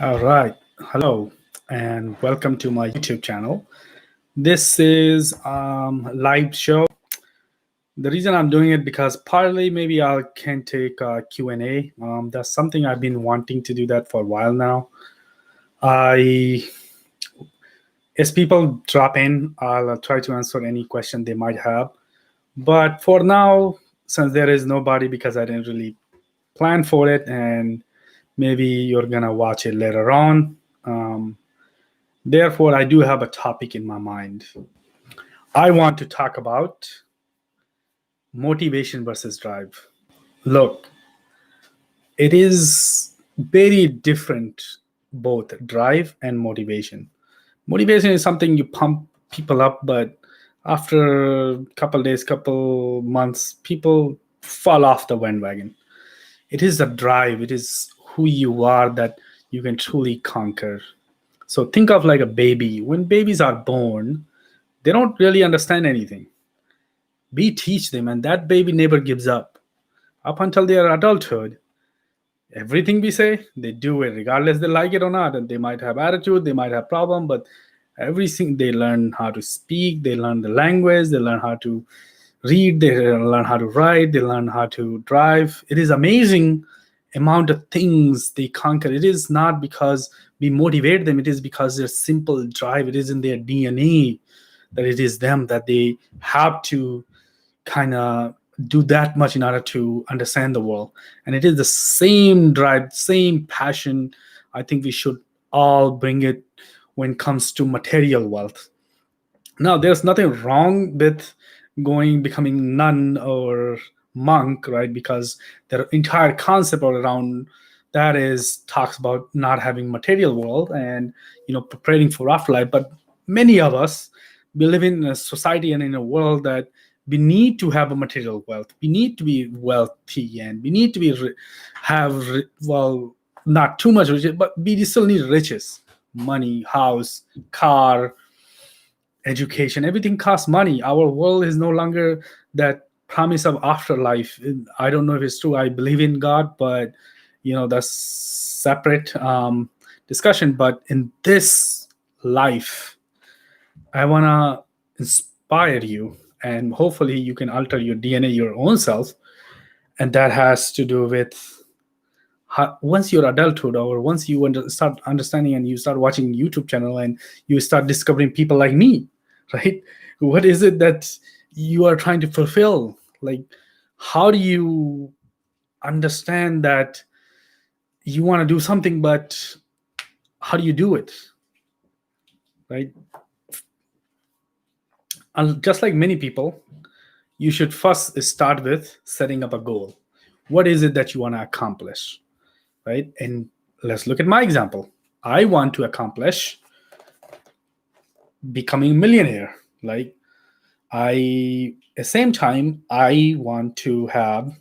All right. Hello and welcome to my YouTube channel. This is a live show. The reason I'm doing it because partly maybe I can take Q&A. That's something I've been wanting to do that for a while now. I As people drop in, I'll try to answer any question they might have. But for now, since there is nobody because I didn't really plan for it and maybe you're gonna watch it later on. Therefore, I do have a topic in my mind. I want to talk about motivation versus drive. Look, it is very different, both drive and motivation. Motivation is something you pump people up, but after a couple days, couple months, people fall off the bandwagon. It is the drive, it is who you are that you can truly conquer. So think of like a baby. When babies are born, they don't really understand anything. We teach them, and that baby never gives up until their adulthood. Everything we say, they do it, regardless they like it or not. And they might have attitude, they might have problem, but everything they learn how to speak, they learn the language, they learn how to read, they learn how to write, they learn how to drive. It is amazing amount of things they conquer. It is not because we motivate them, it is because their simple drive, it is in their DNA, that it is them that they have to kind of do that much in order to understand the world. And it is the same drive, same passion. I think we should all bring it when it comes to material wealth. Now, there's nothing wrong with becoming nun or monk, right? Because their entire concept around that is talks about not having material world and preparing for afterlife. But many of us, we live in a society and in a world that we need to have a material wealth. We need to be wealthy, and we need to well, not too much riches, but we still need riches, money, house, car, education. Everything costs money. Our world is no longer that promise of afterlife. I don't know if it's true. I believe in God, but that's separate discussion. But in this life, I want to inspire you, and hopefully you can alter your DNA, your own self. And that has to do with once you're adulthood, or once you start understanding and you start watching YouTube channel and you start discovering people like me, right? What is it that you are trying to fulfill? Like, how do you understand that you want to do something, but how do you do it, right? Just like many people, you should first start with setting up a goal. What is it that you want to accomplish, right? And let's look at my example. I want to accomplish becoming a millionaire. Like, at the same time, I want to have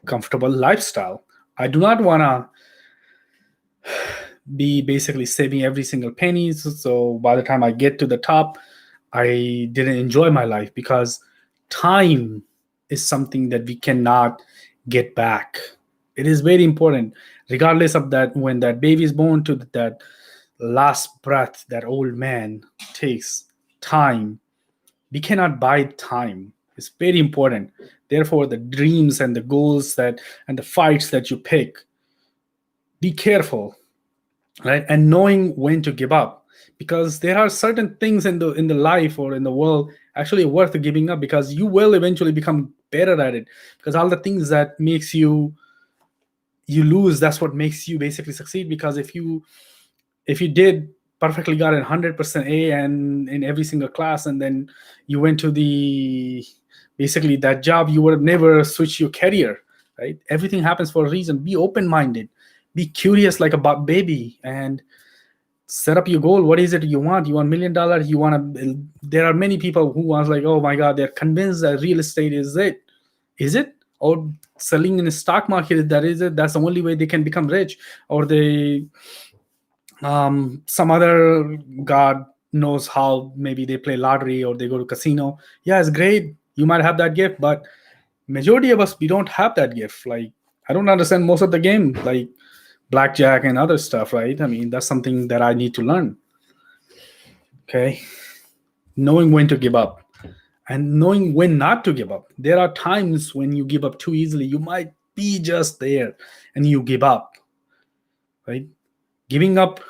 comfortable lifestyle. I do not want to be basically saving every single penny. So by the time I get to the top, I didn't enjoy my life, because time is something that we cannot get back. It is very important, regardless of that, when that baby is born to that last breath that old man takes. Time, we cannot buy time. It's very important. Therefore, the dreams and the goals and the fights that you pick, be careful, right? And knowing when to give up, because there are certain things in the life or in the world actually worth giving up, because you will eventually become better at it. Because all the things that makes you lose, that's what makes you basically succeed. Because if you did perfectly got a 100% A and in every single class, and then you went to basically that job, you would have never switched your career, right? Everything happens for a reason. Be open-minded, be curious like a baby, and set up your goal. What is it you want? You want $1 million? You want to? There are many people who want, like, oh my God, they're convinced that real estate is it. Is it? Or selling in the stock market, that is it? That's the only way they can become rich. Or they some other God knows how, maybe they play lottery or they go to casino. Yeah, it's great, you might have that gift, but majority of us, we don't have that gift. Like, I don't understand most of the game. Like, blackjack and other stuff, right? I mean, that's something that I need to learn. Okay. Knowing when to give up and knowing when not to give up. There are times when you give up too easily. You might be just there and you give up, right? Giving up,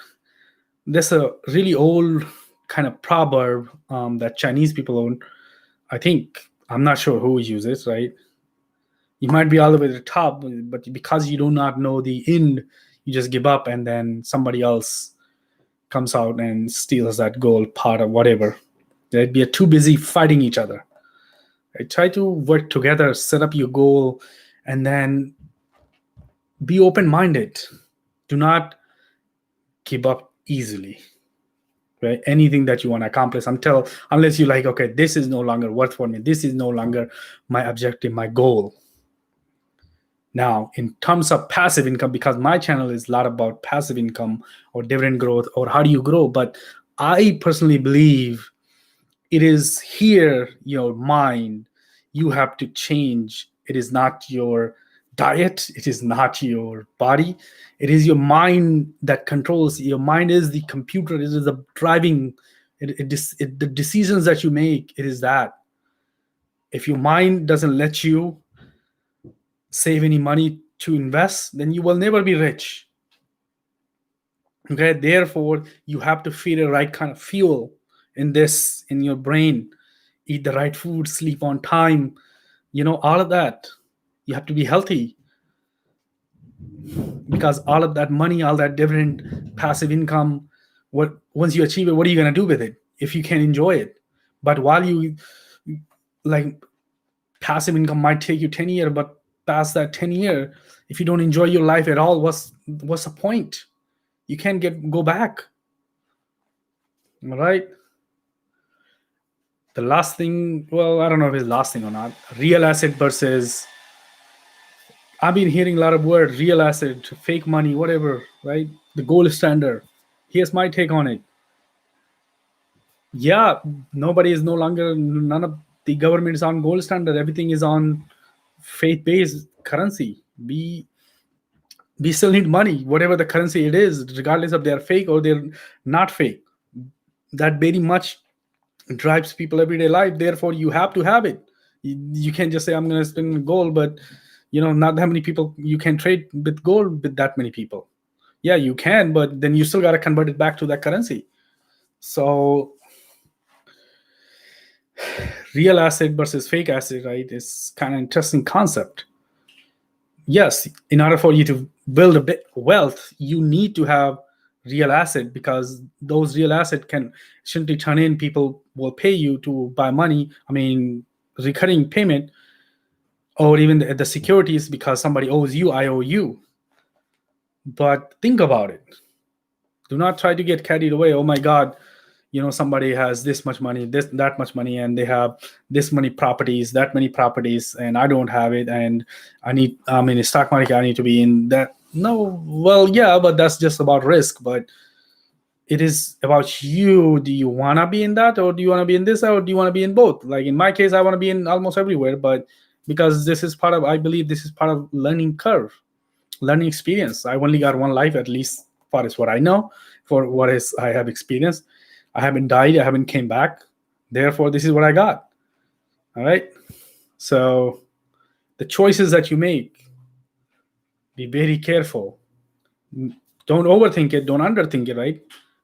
there's a really old kind of proverb that Chinese people own. I think, I'm not sure who uses it, right? You might be all the way to the top, but because you do not know the end, you just give up, and then somebody else comes out and steals that gold part or whatever. Right? We are too busy fighting each other. Right? Try to work together, set up your goal, and then be open-minded. Do not give up easily. Right? Anything that you want to accomplish, unless you're like, okay, this is no longer worth for me. This is no longer my objective, my goal. Now, in terms of passive income, because my channel is a lot about passive income or dividend growth or how do you grow, but I personally believe it is here your mind you have to change. It is not your diet. It is not your body. It is your mind that controls. Your mind is the computer. It is the driving. The decisions that you make, it is that. If your mind doesn't let you save any money to invest, then you will never be rich. Okay, therefore you have to feed the right kind of fuel in your brain, eat the right food, sleep on time, all of that. You have to be healthy, because all of that money, all that dividend, passive income, once you achieve it, what are you going to do with it if you can't enjoy it? But while you, like, passive income might take you 10 years, but past that 10 year, if you don't enjoy your life at all, what's the point? You can't go back. All right. The last thing, well, I don't know if it's last thing or not. Real asset versus, I've been hearing a lot of words, real asset, fake money, whatever, right? The gold standard. Here's my take on it. Yeah, none of the government is on gold standard. Everything is on faith-based currency. We still need money, whatever the currency it is, regardless of they're fake or they're not fake. That very much drives people everyday life. Therefore, you have to have it. You can't just say, I'm going to spend gold, but not that many people you can trade with gold with that many people. Yeah, you can, but then you still got to convert it back to that currency. So real asset versus fake asset, right, is kind of interesting concept. Yes, in order for you to build a bit wealth, you need to have real asset, because those real asset shouldn't turn in. People will pay you to buy money. I mean, recurring payment, or even the securities, because somebody owes you, I owe you. But think about it. Do not try to get carried away. Oh my God, somebody has this much money, that much money, and they have this many properties, that many properties, and I don't have it, and I'm in the stock market, I need to be in that. No, well, yeah, but that's just about risk. But it is about you. Do you want to be in that, or do you want to be in this, or do you want to be in both? Like in my case, I want to be in almost everywhere, but because I believe this is part of learning curve, learning experience. I only got one life, at least far as what I know, for what is I have experienced. I haven't died. I haven't came back. Therefore, this is what I got. All right. So the choices that you make, be very careful. Don't overthink it. Don't underthink it, right?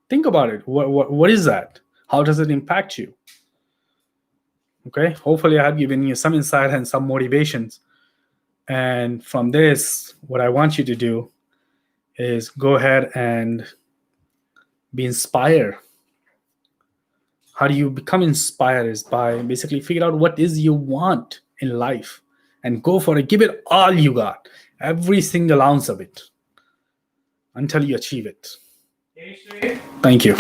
Think about it. What is that? How does it impact you? Okay. Hopefully, I have given you some insight and some motivations. And from this, what I want you to do is go ahead and be inspired. How do you become inspired? Is by basically figure out what is you want in life and go for it. Give it all you got, every single ounce of it, until you achieve it. Thank you.